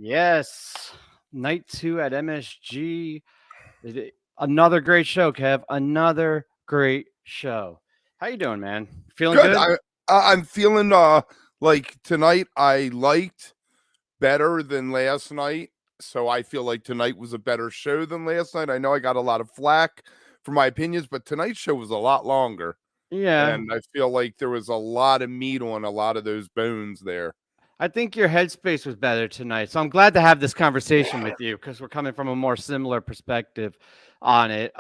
Yes. Night 2 at MSG. Another great show, Kev. Another great show. How you doing, man? Feeling Good. good? I'm feeling like tonight I liked better than last night. So I feel like tonight was a better show than last night. I know I got a lot of flack for my opinions, but tonight's show was a lot longer. Yeah. And I feel like there was a lot of meat on a lot of those bones there. I think your headspace was better tonight. So I'm glad to have this conversation with you because we're coming from a more similar perspective on it.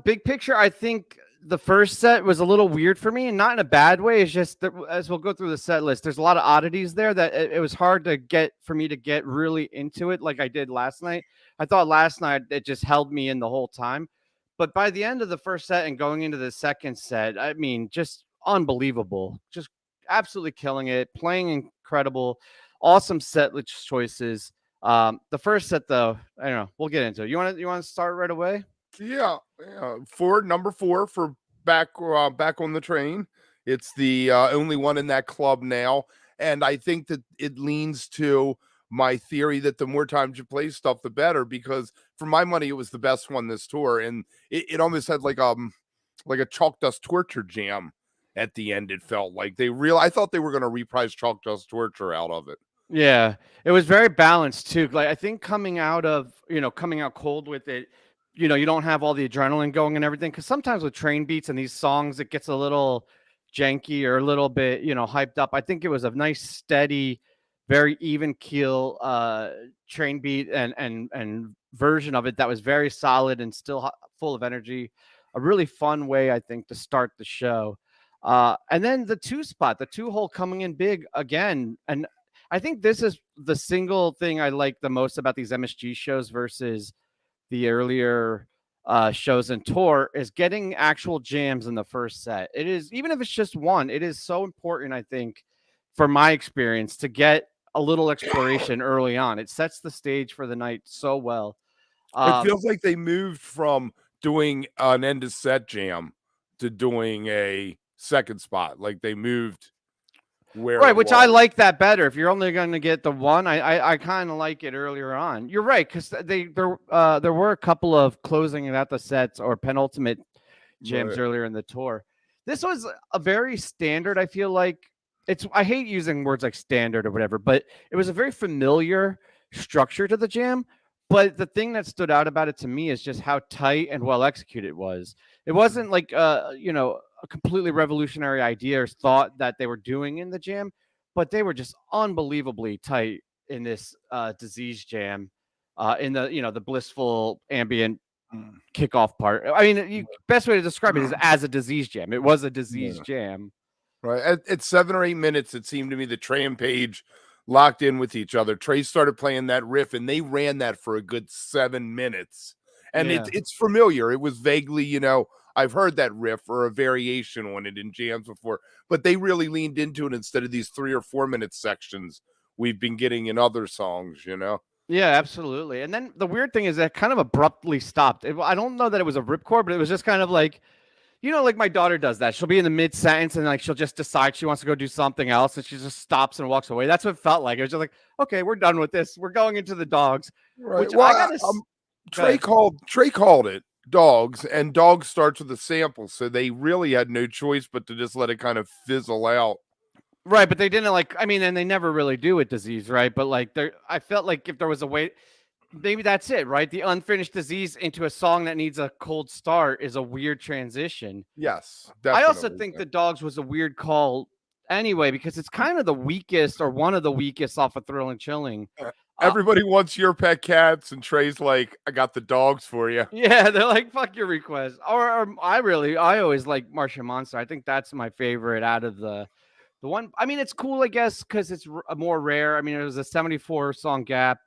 Big picture, I think the first set was a little weird for me, and not in a bad way. It's just that as we'll go through the set list, there's a lot of oddities there that it was hard to get for me to get really into it like I did last night. I thought last night it just held me in the whole time. But by the end of the first set and going into the second set, I mean, just unbelievable. Just absolutely killing it, playing incredible, awesome set list choices. The first set though, I don't know, we'll get into it. You want to start right away? Yeah. Number 4 for back on the train. It's the only one in that club now. And I think that it leans to my theory that the more times you play stuff, the better, because for my money, it was the best one this tour. And it almost had like a Chalk Dust Torture jam at the end. It felt like I thought they were going to reprise Chalk Dust Torture out of it. Yeah, it was very balanced too. Like I think coming out cold with it, you don't have all the adrenaline going and everything. Because sometimes with train beats and these songs, it gets a little janky or a little bit, hyped up. I think it was a nice, steady, very even keel train beat and version of it that was very solid and still full of energy. A really fun way, I think, to start the show. And then the the two hole coming in big again. And I think this is the single thing I like the most about these MSG shows versus the earlier shows and tour is getting actual jams in the first set. It is, even if it's just one, it is so important, I think, for my experience, to get a little exploration early on. It sets the stage for the night so well. It feels like they moved from doing an end of set jam to doing a second spot. Like they moved where Right, it which I was. like that better. If you're only going to get the one, I kind of like it earlier on. You're right, because there were a couple of closing it out the sets or penultimate jams Right. earlier in the tour. This was a very standard. I feel like I hate using words like standard or whatever, but it was a very familiar structure to the jam. But the thing that stood out about it to me is just how tight and well executed it was. It wasn't like a completely revolutionary idea or thought that they were doing in the jam, but they were just unbelievably tight in this disease jam, in the blissful ambient kickoff part. I mean, best way to describe it is as a disease jam. It was a disease Yeah. jam. Right. At 7 or 8 minutes, it seemed to me that Trey and Page locked in with each other. Trey started playing that riff, and they ran that for a good 7 minutes. And Yeah. it's familiar. It was vaguely, I've heard that riff or a variation on it in jams before, but they really leaned into it instead of these 3 or 4 minute sections we've been getting in other songs. Yeah, absolutely. And then the weird thing is that kind of abruptly stopped. I don't know that it was a ripcord, but it was just kind of like, like my daughter does that. She'll be in the mid sentence and like she'll just decide she wants to go do something else, and she just stops and walks away. That's what it felt like. It was just like, okay, we're done with this. We're going into the dogs. Right. Which Well, I gotta. Trey called it dogs, and dogs starts with a sample, so they really had no choice but to just let it kind of fizzle out. Right, but they didn't and they never really do with disease, right? But I felt like if there was a way, maybe that's it, right? The unfinished disease into a song that needs a cold start is a weird transition. Yes, I also definitely. think the dogs was a weird call anyway, because it's kind of the weakest or one of the weakest off of Thrill and Chilling. Everybody wants your pet cats, and Trey's like, I got the dogs for you. Yeah, they're like, fuck your request. Or I always like Martian Monster. I think that's my favorite out of the one. I mean, it's cool, I guess, because it's more rare. I mean, it was a 74 song gap.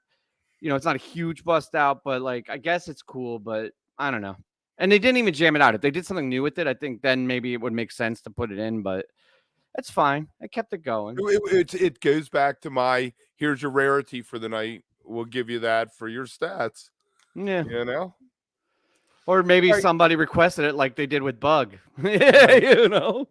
It's not a huge bust out, but I guess it's cool, but I don't know. And they didn't even jam it out. If they did something new with it, I think then maybe it would make sense to put it in, but it's fine. I kept it going. It goes back to my, here's your rarity for the night. We'll give you that for your stats. Yeah. Well, Or maybe Right. somebody requested it like they did with Bug. You know?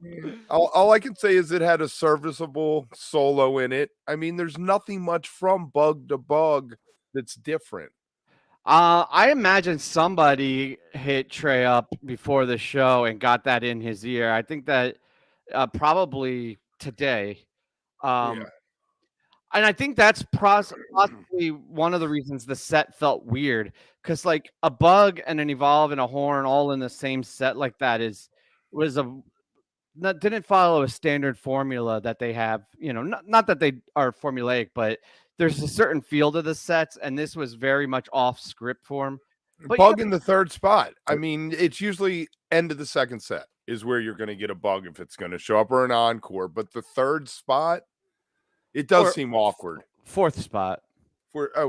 All I can say is it had a serviceable solo in it. I mean, there's nothing much from Bug to Bug that's different. I imagine somebody hit Trey up before the show and got that in his ear. I think that probably today. Yeah. Um, and I think that's possibly one of the reasons the set felt weird, because like a Bug and an Evolve and a Horn all in the same set like that was a didn't follow a standard formula that they have. You know, not that they are formulaic, but there's a certain feel to the sets, and this was very much off script form. But Bug in the third spot. I mean, it's usually end of the second set is where you're going to get a Bug if it's going to show up, or an encore. But the third spot, it does or seem awkward. fourth spot. Right, yeah,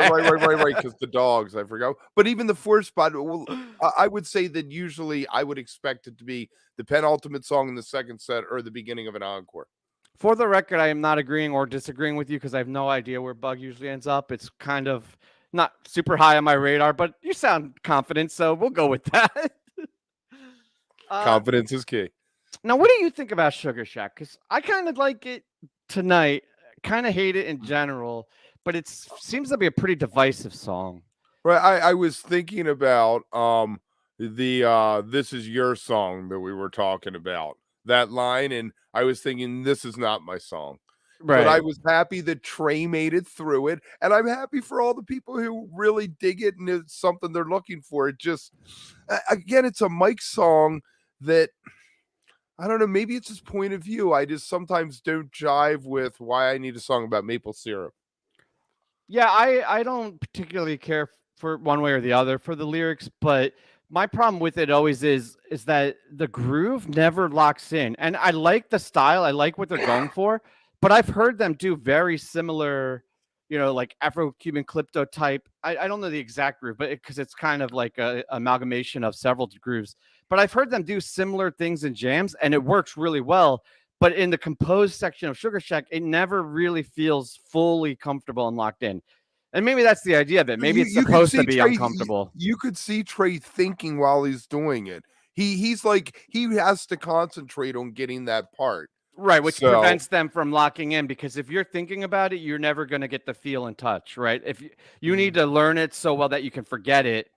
right. Because the dogs, I forgot. But even the fourth spot, well, I would say that usually I would expect it to be the penultimate song in the second set or the beginning of an encore. For the record, I am not agreeing or disagreeing with you because I have no idea where Bug usually ends up. It's kind of not super high on my radar, but you sound confident, so we'll go with that. Confidence is key. Now, what do you think about Sugar Shack? Because I kind of like it tonight, kind of hate it in general, but it seems to be a pretty divisive song. Right. I was thinking about the This Is Your Song that we were talking about, that line, and I was thinking this is not my song. Right. But I was happy that Trey made it through it, and I'm happy for all the people who really dig it and it's something they're looking for. It just, again, it's a Mike song that, I don't know, maybe it's his point of view. I just sometimes don't jive with why I need a song about maple syrup. Yeah, I don't particularly care for one way or the other for the lyrics, but my problem with it always is that the groove never locks in. And I like the style, I like what they're going for, but I've heard them do very similar, you know, like Afro-Cuban Clipto type. I don't know the exact groove, but because it's kind of like a amalgamation of several grooves. But I've heard them do similar things in jams, and it works really well. But in the composed section of Sugar Shack, it never really feels fully comfortable and locked in. And maybe that's the idea of it. Maybe it's supposed to be Trey, uncomfortable. You could see Trey thinking while he's doing it. He's like, he has to concentrate on getting that part. Right, which prevents them from locking in, because if you're thinking about it, you're never going to get the feel and touch, right? If you need to learn it so well that you can forget it,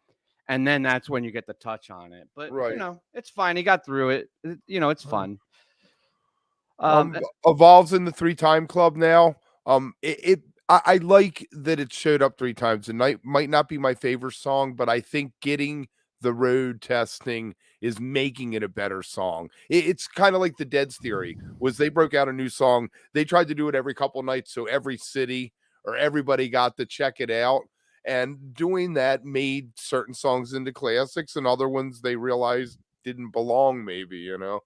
and then that's when you get the touch on it. But you know, it's fine. He got through it. You know, it's fun. Evolves in the 3-time club now. I like that it showed up 3 times. It might not be my favorite song, but I think getting the road testing is making it a better song. It's kind of like the Dead's theory was they broke out a new song. They tried to do it every couple nights, so every city or everybody got to check it out. And doing that made certain songs into classics, and other ones they realized didn't belong, maybe, you know?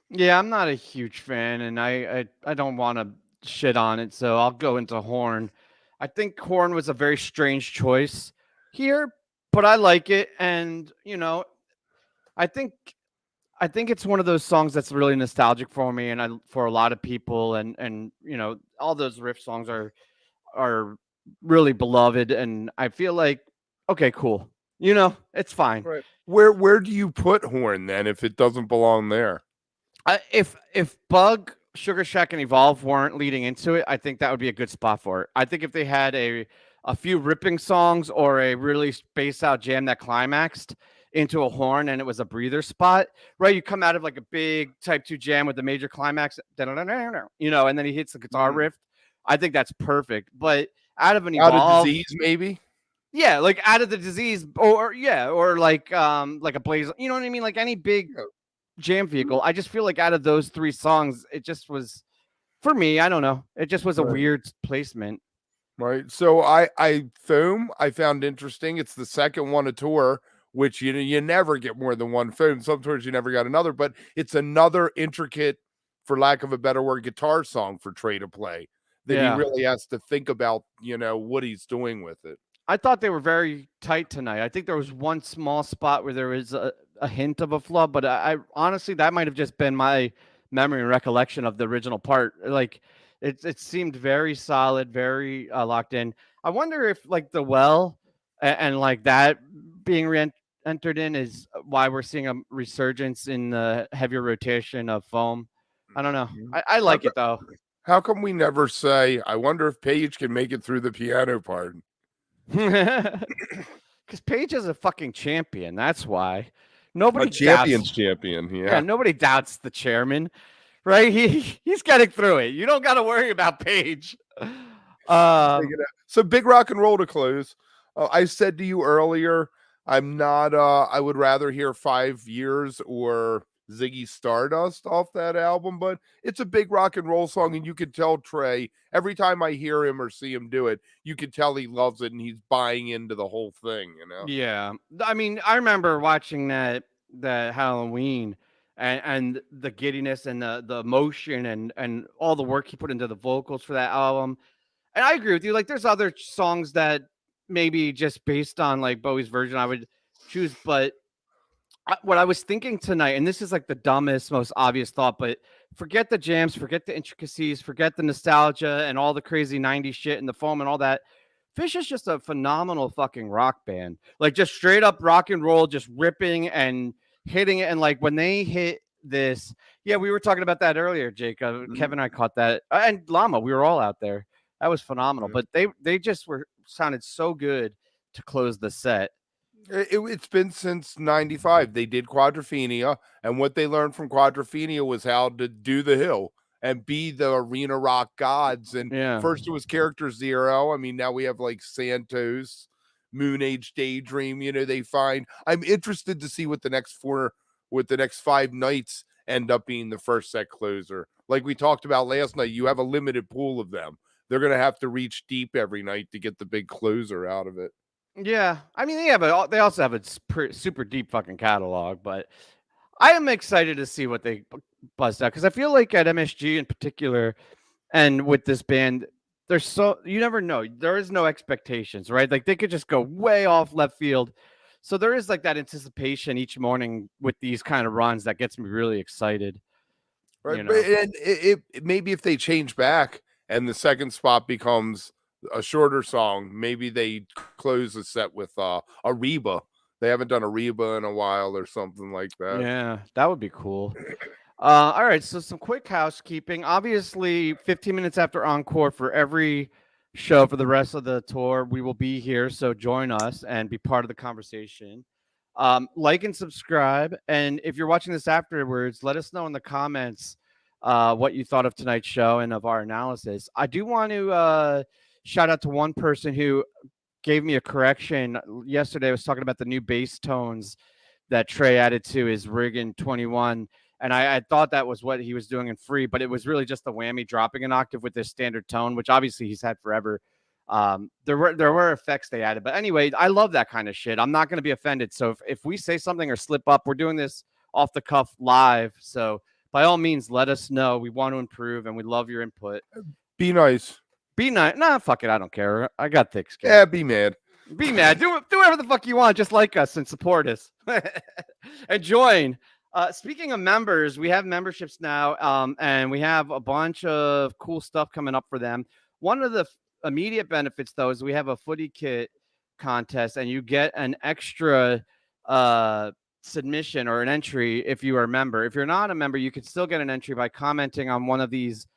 Yeah, I'm not a huge fan, and I don't want to shit on it, so I'll go into Horn. I think Horn was a very strange choice here, but I like it, and you know, I think it's one of those songs that's really nostalgic for me, and for a lot of people, and you know, all those riff songs are really beloved, and I feel like, okay, cool, you know, it's fine. Right. Where do you put Horn then if it doesn't belong there? If Bug, Sugar Shack, and Evolve weren't leading into it, I think that would be a good spot for it. I think if they had a few ripping songs or a really spaced out jam that climaxed into a horn and it was a breather spot, right? You come out of like a big type 2 jam with a major climax, you know, and then he hits the guitar riff. I think that's perfect. But out of an Evolve, out of Disease, maybe. Yeah, like Out of the Disease, or like a Blaze, you know what I mean? Like any big jam vehicle. I just feel like out of those 3 songs, it just was, for me, I don't know, it just was a weird placement. Right. So Foam I found interesting. It's the second one a tour, which you never get more than one Foam. Some tours you never got another, but it's another intricate, for lack of a better word, guitar song for Trey to play that he really has to think about, you know, what he's doing with it. I thought they were very tight tonight. I think there was one small spot where there was a hint of a flaw, but I honestly, that might have just been my memory and recollection of the original part. Like it seemed very solid, very locked in. I wonder if like the well and like that being entered in is why we're seeing a resurgence in the heavier rotation of foam. I don't know. Mhm. I How, like co- it though. how come we never say, I wonder if Paige can make it through the piano part? Because Paige is a fucking champion. That's why. A Nobody champions doubts. champion. Yeah, Yeah. nobody doubts the chairman, right? He's getting through it. You don't got to worry about Paige. So big rock and roll to close. I said to you earlier, I'm not. I would rather hear 5 Years or Ziggy Stardust off that album, but it's a big rock and roll song, and you can tell Trey every time I hear him or see him do it, you can tell he loves it and he's buying into the whole thing. You know. Yeah, I mean, I remember watching that Halloween and the giddiness and the emotion and all the work he put into the vocals for that album. And I agree with you. Like, there's other songs that maybe just based on like Bowie's version I would choose, but what I was thinking tonight, and this is like the dumbest, most obvious thought, but forget the jams, forget the intricacies, forget the nostalgia and all the crazy 90s shit and the foam and all that. PHiSH is just a phenomenal fucking rock band. Like, just straight up rock and roll, just ripping and hitting it. And like when they hit this, yeah, we were talking about that earlier, Jake. Kevin and I caught that. And Llama, we were all out there. That was phenomenal. But they just were sounded so good to close the set. It's been since '95. They did Quadrophenia, and what they learned from Quadrophenia was how to do the hill and be the arena rock gods. And Yeah. first it was Character Zero. I mean, now we have like S.A.N.T.O.S, Moonage, Daydream. You know, they find. I'm interested to see what the next 5 nights end up being the first set closer. Like we talked about last night, you have a limited pool of them. They're going to have to reach deep every night to get the big closer out of it. Yeah, I mean, they also have a super deep fucking catalog, but I am excited to see what they buzz out because I feel like at MSG in particular, and with this band, there's so you never know. There is no expectations, right? Like they could just go way off left field. So there is like that anticipation each morning with these kind of runs that gets me really excited. Right. You But know? and maybe if they change back and the second spot becomes a shorter song, maybe they close the set with a Reba. They haven't done a Reba in a while or something like that. Yeah, that would be cool. All right, so some quick housekeeping. Obviously, 15 minutes after Encore for every show for the rest of the tour, we will be here. So join us and be part of the conversation. Like and subscribe. And if you're watching this afterwards, let us know in the comments what you thought of tonight's show and of our analysis. I do want to shout out to one person who gave me a correction yesterday. I was talking about the new bass tones that Trey added to his rig in 21. And I thought that was what he was doing in free, but it was really just the whammy dropping an octave with this standard tone, which obviously he's had forever. There were effects they added, but anyway, I love that kind of shit. I'm not going to be offended. So if we say something or slip up, we're doing this off the cuff live. So by all means, let us know. We want to improve and we love your input. Be nice. Be nice. Nah, fuck it. I don't care. I got thick skin. Yeah, be mad. Be mad. Do whatever the fuck you want. Just like us and support us. And join. Speaking of members, we have memberships now, and we have a bunch of cool stuff coming up for them. One of the immediate benefits, though, is we have a footy kit contest, and you get an extra submission or an entry if you are a member. If you're not a member, you can still get an entry by commenting on one of these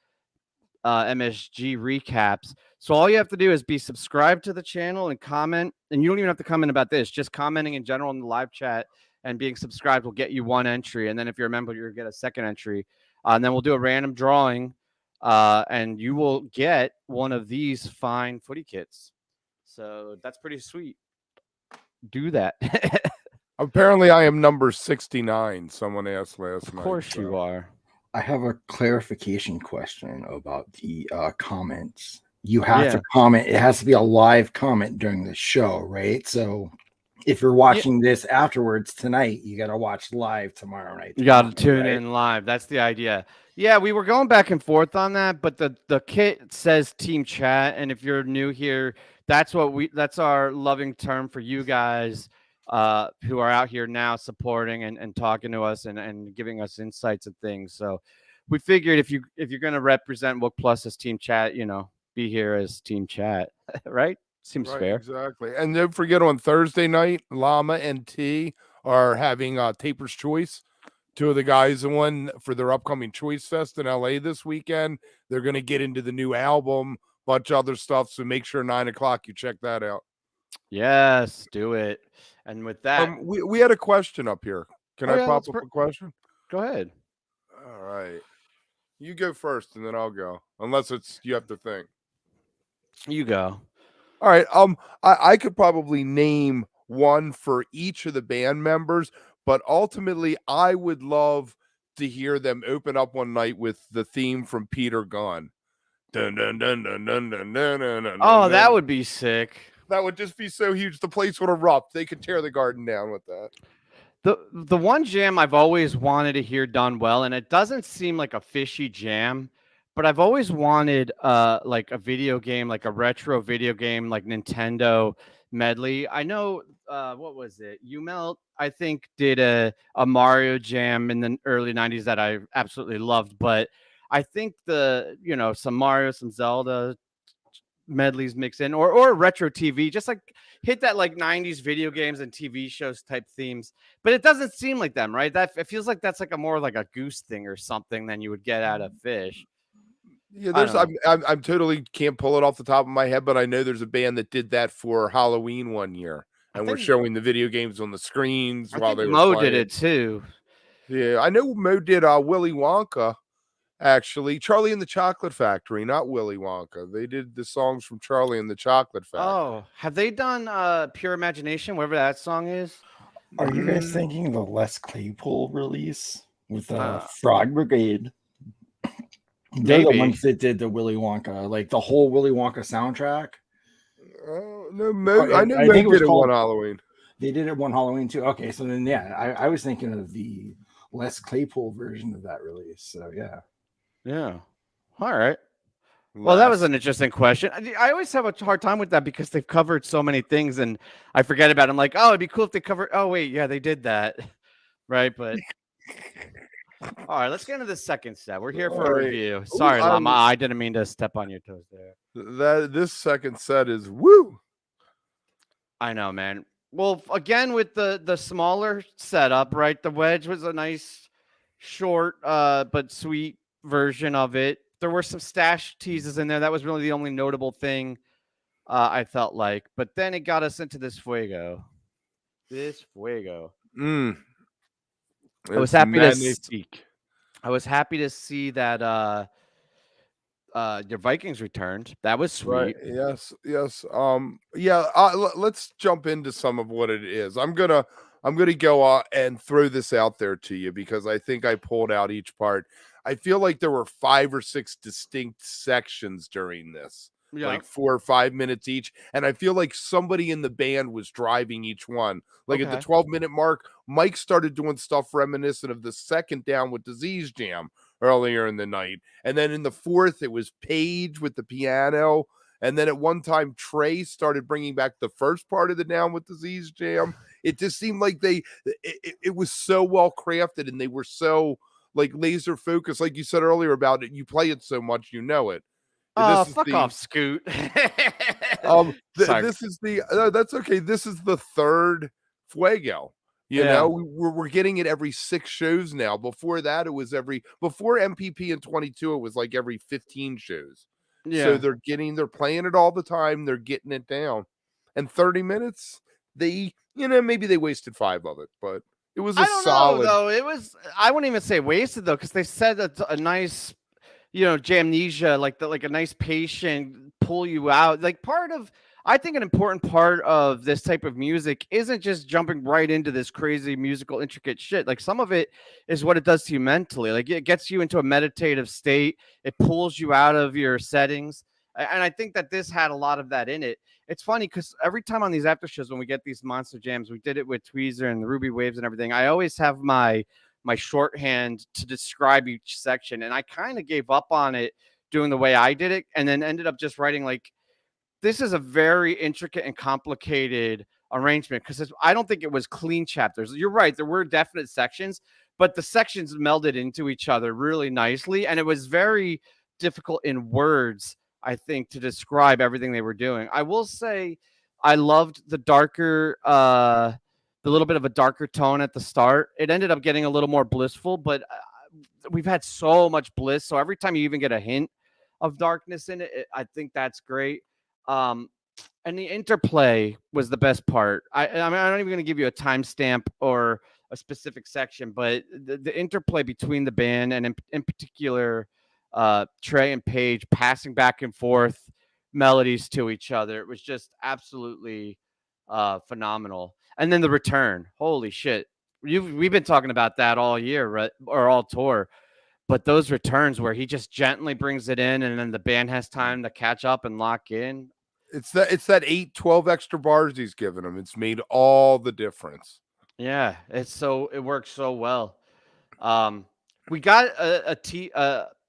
MSG recaps. So all you have to do is be subscribed to the channel and comment. And you don't even have to comment about this. Just commenting in general in the live chat and being subscribed will get you one entry. And then if you're a member, you'll get a second entry. And then we'll do a random drawing. And you will get one of these fine footy kits. So that's pretty sweet. Do that. Apparently, I am number 69. Someone asked last night. Of course you are. I have a clarification question about the comments. You have to comment. It has to be a live comment during the show, right? So if you're watching this afterwards tonight, you got to watch live tomorrow night. You got to tune in live. That's the idea. Yeah, we were going back and forth on that, but the kit says team chat. And if you're new here, that's our loving term for you guys who are out here now supporting and talking to us and giving us insights and things. So we figured if you're going to represent Wook Plus as team chat, be here as team chat, right? Seems Right, fair. exactly. And don't forget on Thursday night, Llama and T are having Taper's Choice. Two of the guys won for their upcoming Choice Fest in LA this weekend. They're going to get into the new album, bunch of other stuff. So make sure 9:00 you check that out. Yes, do it. And with that, We had a question up here. Can Oh, I yeah, pop up a question? go ahead. All right. You go first and then I'll go. Unless it's you have to think. You go. All right. I could probably name one for each of the band members, but ultimately I would love to hear them open up one night with the theme from Peter Gunn. Dun, dun, dun, dun, dun, dun, dun, dun, dun, Oh, dun. that would be sick. That would just be so huge. The place would erupt. They could tear the garden down with that. The one jam I've always wanted to hear done well, and it doesn't seem like a fishy jam, but I've always wanted like a video game, like a retro video game, like Nintendo medley. I know what was it? UMelt, I think, did a Mario jam in the early 90s that I absolutely loved, but I think some Mario, some Zelda medleys mix in, or retro TV, just like hit that like 90s video games and TV shows type themes. But it doesn't seem like them, right? That it feels like that's like a more like a Goose thing or something than you would get out of PHiSH. Yeah, I don't know. I'm totally can't pull it off the top of my head, but I know there's a band that did that for Halloween one year, and we're think- showing the video games on the screens I while think they were Mo playing. did it too. Yeah, I know Mo did Willy Wonka. Actually, Charlie and the Chocolate Factory, not Willy Wonka. They did the songs from Charlie and the Chocolate Factory. Oh, have they done Pure Imagination, whatever that song is? Are you guys thinking the Les Claypool release with the Frog Brigade? They're the ones that did the Willy Wonka, like the whole Willy Wonka soundtrack. No, Mo, I know I Mo think it was did it called one Halloween. They did it one Halloween too. Okay, so then yeah, I was thinking of the Les Claypool version of that release. So yeah. Yeah. All right. Well, that was an interesting question. I always have a hard time with that because they've covered so many things and I forget about it. I'm like, oh, it'd be cool if they covered. Oh, wait. Yeah, they did that. Right. But all right, let's get into the second set. We're here for a review. Sorry, Llama. I didn't mean to step on your toes there. This second set is woo. I know, man. Well, again, with the smaller setup, right? The Wedge was a nice, short, but sweet version of it. There were some stash teases in there. That was really the only notable thing I felt like. But then it got us into this Fuego. I was happy to see that your Vikings returned. That was sweet. Right. Yes. Let's jump into some of what it is. I'm gonna go and throw this out there to you because I think I pulled out each part. I feel like there were 5 or 6 distinct sections during this, like 4 or 5 minutes each. And I feel like somebody in the band was driving each one. Like at the 12-minute mark, Mike started doing stuff reminiscent of the second Down with Disease jam earlier in the night. And then in the fourth, it was Paige with the piano. And then at one time, Trey started bringing back the first part of the Down with Disease jam. It just seemed like it was so well crafted and they were so like laser focused. Like you said earlier about it, you play it so much, you know it. Oh, fuck off, Scoot. This is that's okay. This is the third Fuego. You know, we're getting it every 6 shows now. Before that, it was before MPP in 22, it was like every 15 shows. Yeah. So they're playing it all the time. They're getting it down. And 30 minutes, maybe they wasted 5 of it, but it was solid. Know, though. It was, I wouldn't even say wasted though, because they said that's a nice, jamnesia, like a nice patient pull you out. Like I think an important part of this type of music isn't just jumping right into this crazy musical intricate shit. Like some of it is what it does to you mentally. Like it gets you into a meditative state. It pulls you out of your settings. And I think that this had a lot of that in it. It's funny because every time on these after shows, when we get these monster jams, we did it with Tweezer and the Ruby Waves and everything. I always have my shorthand to describe each section. And I kind of gave up on it doing the way I did it. And then ended up just writing like, this is a very intricate and complicated arrangement because I don't think it was clean chapters. You're right. There were definite sections, but the sections melded into each other really nicely. And it was very difficult in words I think, to describe everything they were doing. I will say I loved the darker, the little bit of a darker tone at the start. It ended up getting a little more blissful, but we've had so much bliss. So every time you even get a hint of darkness in it, I think that's great. And the interplay was the best part. I mean, I'm not even going to give you a timestamp or a specific section, but the interplay between the band and in particular, Trey and Paige passing back and forth melodies to each other, it was just absolutely phenomenal. And then the return, holy shit! We've been talking about that all year, right, or all tour. But those returns where he just gently brings it in, and then the band has time to catch up and lock in. It's that 12 extra bars he's given them. It's made all the difference. Yeah, it works so well. We got a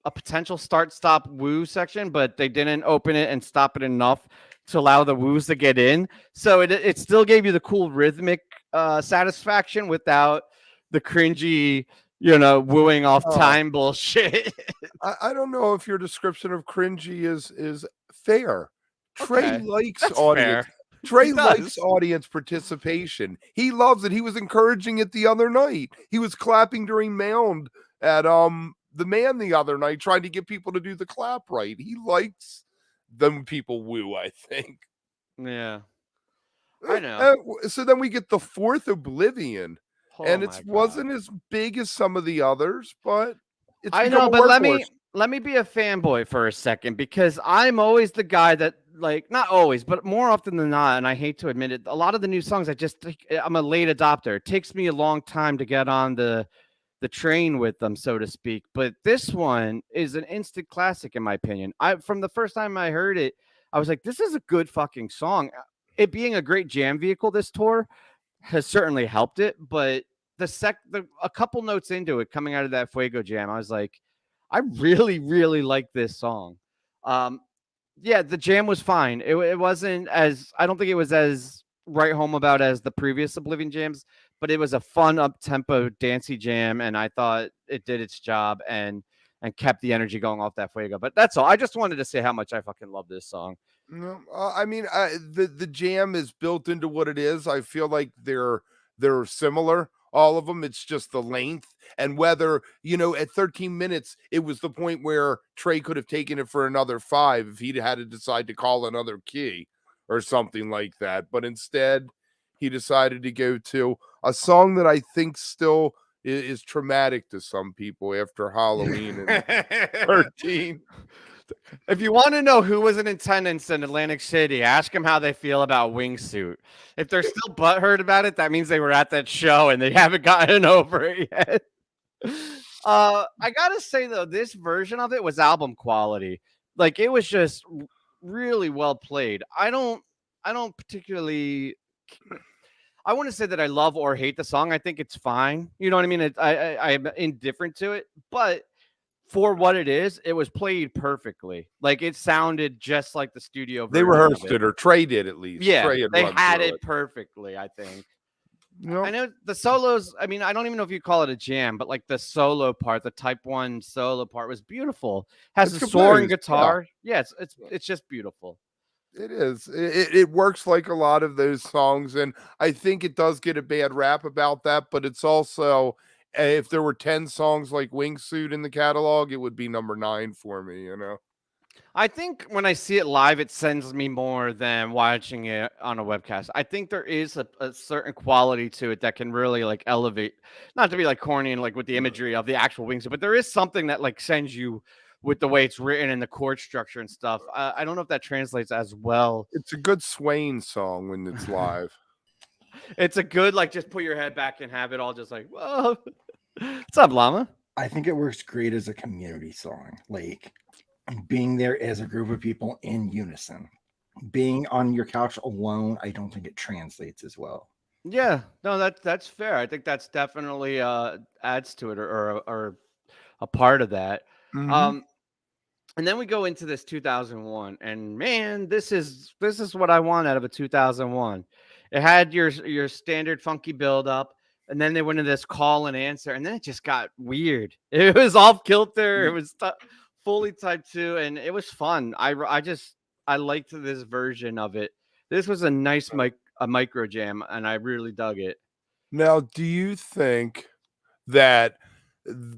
potential start stop woo section, but they didn't open it and stop it enough to allow the woos to get in. So it still gave you the cool rhythmic satisfaction without the cringy, wooing off time bullshit. I don't know if your description of cringy is fair. Trey likes That's audience. fair. Trey likes audience participation. He loves it. He was encouraging it the other night. He was clapping during Mound at the Man the other night, trying to get people to do the clap right. He likes them people woo, I think. Yeah. I know. So then we get the fourth Oblivion. And it wasn't as big as some of the others, but it's I know, but let me be a fanboy for a second, because I'm always the guy that, like, not always, but more often than not, and I hate to admit it, a lot of the new songs I'm a late adopter. It takes me a long time to get on the train with them, so to speak. But this one is an instant classic, in my opinion. From the first time I heard it, I was like, this is a good fucking song. It being a great jam vehicle this tour has certainly helped it, but a couple notes into it, coming out of that Fuego jam, I was like, I really, really like this song. Yeah, the jam was fine. It wasn't as, I don't think it was as right home about as the previous Oblivion jams, but it was a fun up-tempo dancey jam, and I thought it did its job and kept the energy going off that Fuego. But that's all. I just wanted to say how much I fucking love this song. No, I mean, the jam is built into what it is. I feel like they're similar, all of them. It's just the length, and whether, at 13 minutes, it was the point where Trey could have taken it for another 5 if he'd had to decide to call another key or something like that. But instead, he decided to go to a song that I think still is traumatic to some people after Halloween and 13. If you want to know who was in attendance in Atlantic City, ask them how they feel about Wingsuit. If they're still butthurt about it, that means they were at that show and they haven't gotten over it yet. I gotta say though, this version of it was album quality. Like, it was just really well played. I don't particularly. I want to say that I love or hate the song. I think it's fine. You know what I mean? I'm indifferent to it, but for what it is, it was played perfectly. Like, it sounded just like the studio version. They rehearsed it, or Trey did at least. Yeah, Trey they had it perfectly, I think. Nope. I know the solos, I mean, I don't even know if you call it a jam, but like the solo part, the Type 1 solo part was beautiful. Has a soaring guitar. Yeah, it's just beautiful. It is. It works like a lot of those songs, and I think it does get a bad rap about that, but it's also, if there were 10 songs like Wingsuit in the catalog, it would be number 9 for me, I think when I see it live, it sends me more than watching it on a webcast. I think there is a certain quality to it that can really like elevate, not to be like corny and like with the imagery of the actual Wingsuit, but there is something that like sends you with the way it's written and the chord structure and stuff. I don't know if that translates as well. It's a good Swain song when it's live. It's a good, like, just put your head back and have it all just like, whoa. What's up, Llama? I think it works great as a community song. Like, being there as a group of people in unison. Being on your couch alone, I don't think it translates as well. Yeah, no, that's fair. I think that's definitely adds to it or a part of that. Mm-hmm. And then we go into this 2001, and man, this is what I want out of a 2001. It had your standard funky build up, and then they went into this call and answer, and then it just got weird. It was off kilter. It was fully type 2, and it was fun. I liked this version of it. This was a nice micro jam, and I really dug it. Now, do you think that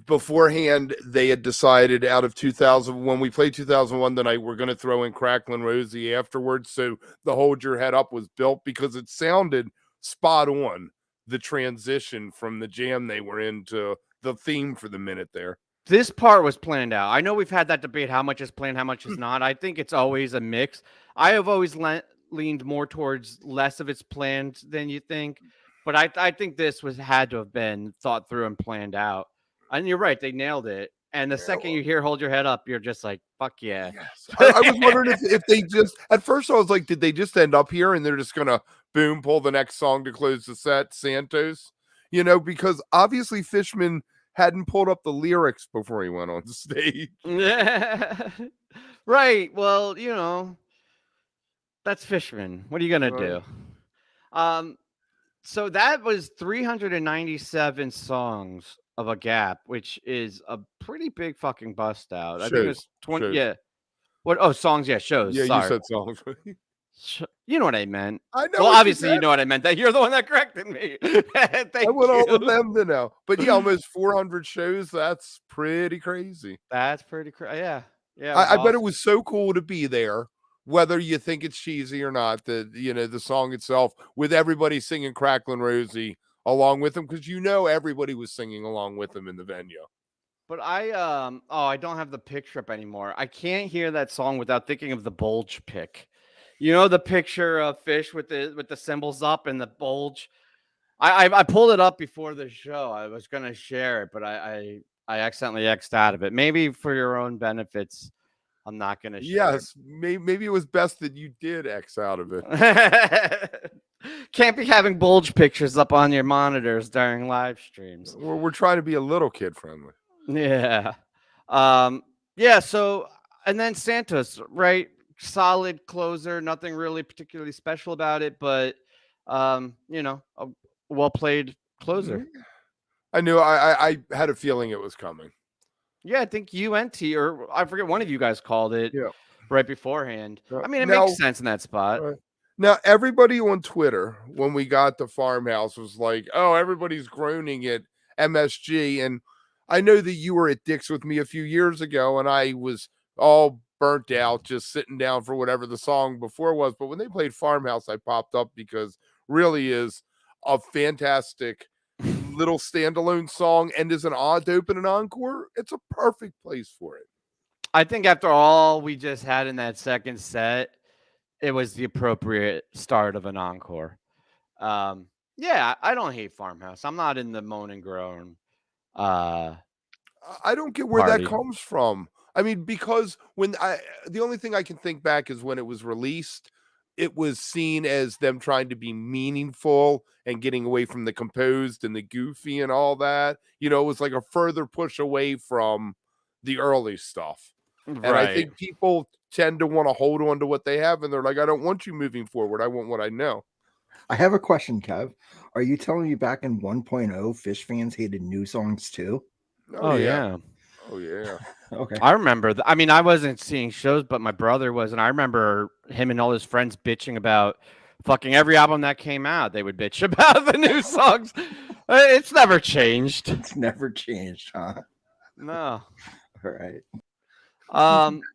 beforehand they had decided out of 2000, when we played 2001 tonight, we're going to throw in Cracklin Rosie afterwards, so the Hold Your Head Up was built? Because it sounded spot on, the transition from the jam they were into the theme for the minute there. This part was planned out. I know we've had that debate, how much is planned, how much is not. I think it's always a mix. I have always leaned more towards less of it's planned than you think, but I think this had to have been thought through and planned out. And you're right, they nailed it. And the second you hear "Hold Your Head Up," you're just like, "Fuck yeah!" Yes. I was wondering if they just, at first I was like, did they just end up here and they're just gonna boom pull the next song to close the set, S.A.N.T.O.S? Because obviously Fishman hadn't pulled up the lyrics before he went on stage. Right. Well, that's Fishman. What are you gonna do? So that was 397 songs of a gap, which is a pretty big fucking bust out. I think it was 20. Shows. Yeah. What? Oh, songs. Yeah, shows. Yeah, Sorry. you said songs. You know what I meant. I know. Well, obviously, you know what I meant. That you're the one that corrected me. Thank I want you. all of them to know. But yeah, almost 400 shows. That's pretty crazy. That's pretty crazy. Yeah. Yeah. I bet it was so cool to be there, whether you think it's cheesy or not, the song itself, with everybody singing Cracklin Rosie along with them, because everybody was singing along with them in the venue. But I don't have the picture up anymore. I can't hear that song without thinking of the bulge pick. The picture of Fish with the cymbals up and the bulge. I pulled it up before the show. I was gonna share it, but I accidentally X'd out of it. Maybe for your own benefits, I'm not gonna share. Yes, maybe it was best that you did X out of it. Can't be having bulge pictures up on your monitors during live streams. We're trying to be a little kid friendly. Yeah. Yeah. So, and then S.A.N.T.O.S, right? Solid closer. Nothing really particularly special about it, but a well played closer. I knew. I had a feeling it was coming. Yeah, I think UNT, or I forget, one of you guys called it right beforehand. I mean, it makes sense in that spot. Now, everybody on Twitter, when we got to Farmhouse, was like, "Oh, everybody's groaning at MSG," and I know that you were at Dick's with me a few years ago, and I was all burnt out just sitting down for whatever the song before was. But when they played Farmhouse, I popped up because really is a fantastic little standalone song, and is an odd open and encore. It's a perfect place for it. I think after all we just had in that second set, it was the appropriate start of an encore. Yeah, I don't hate Farmhouse. I'm not in the moan and groan. I don't get where party. that comes from. I mean, because the only thing I can think back is when it was released, it was seen as them trying to be meaningful and getting away from the composed and the goofy and all that. It was like a further push away from the early stuff. Right. And I think people tend to want to hold on to what they have, and they're like, I don't want you moving forward. I want what I know. I have a question, Kev. Are you telling me back in 1.0, Fish fans hated new songs too? Oh yeah. Oh yeah. Okay. I remember. I mean, I wasn't seeing shows, but my brother was, and I remember him and all his friends bitching about fucking every album that came out. They would bitch about the new songs. It's never changed. It's never changed, huh? No. All right.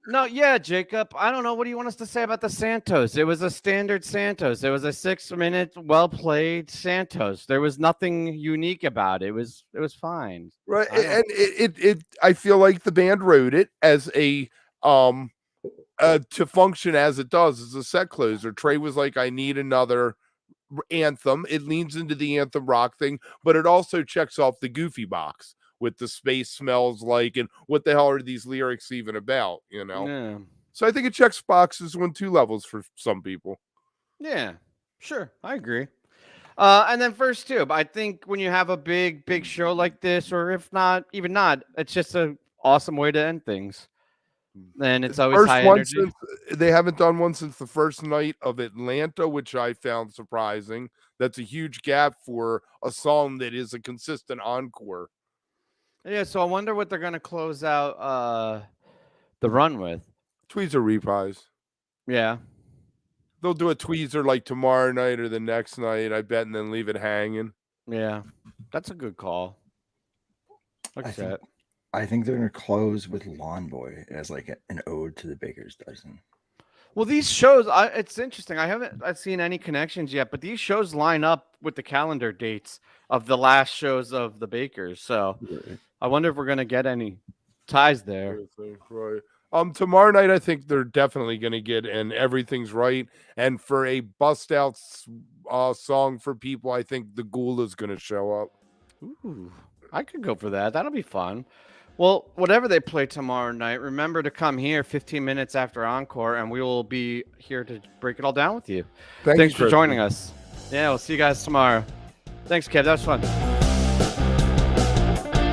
No, yeah, Jacob. I don't know. What do you want us to say about the S.A.N.T.O.S? It was a standard S.A.N.T.O.S. It was a 6-minute, well-played S.A.N.T.O.S. There was nothing unique about it. It was fine. Right. And I feel like the band wrote it as a to function as it does as a set closer. Trey was like, I need another anthem. It leans into the anthem rock thing, but it also checks off the goofy box with the space smells like, and what the hell are these lyrics even about, Yeah. So I think it checks boxes on 2 levels for some people. Yeah, sure. I agree. And then first too, I think when you have a big show like this, or if not, even not, it's just an awesome way to end things. And it's always high energy. They haven't done one since the first night of Atlanta, which I found surprising. That's a huge gap for a song that is a consistent encore. Yeah, so I wonder what they're gonna close out the run with. Tweezer reprise. Yeah. They'll do a tweezer like tomorrow night or the next night, I bet, and then leave it hanging. Yeah. That's a good call. I think they're gonna close with Lawn Boy as like an ode to the Baker's Dozen. Well, these shows, it's interesting. I haven't seen any connections yet, but these shows line up with the calendar dates of the last shows of the Bakers. So I wonder if we're gonna get any ties there. Right. Tomorrow night, I think they're definitely going to get and Everything's Right. And for a bust out song for people, I think the Ghoul is going to show up. Ooh, I could go for that. That'll be fun. Well, whatever they play tomorrow night, remember to come here 15 minutes after Encore, and we will be here to break it all down with you. Thanks for joining us. Yeah, we'll see you guys tomorrow. Thanks, Kev. That was fun.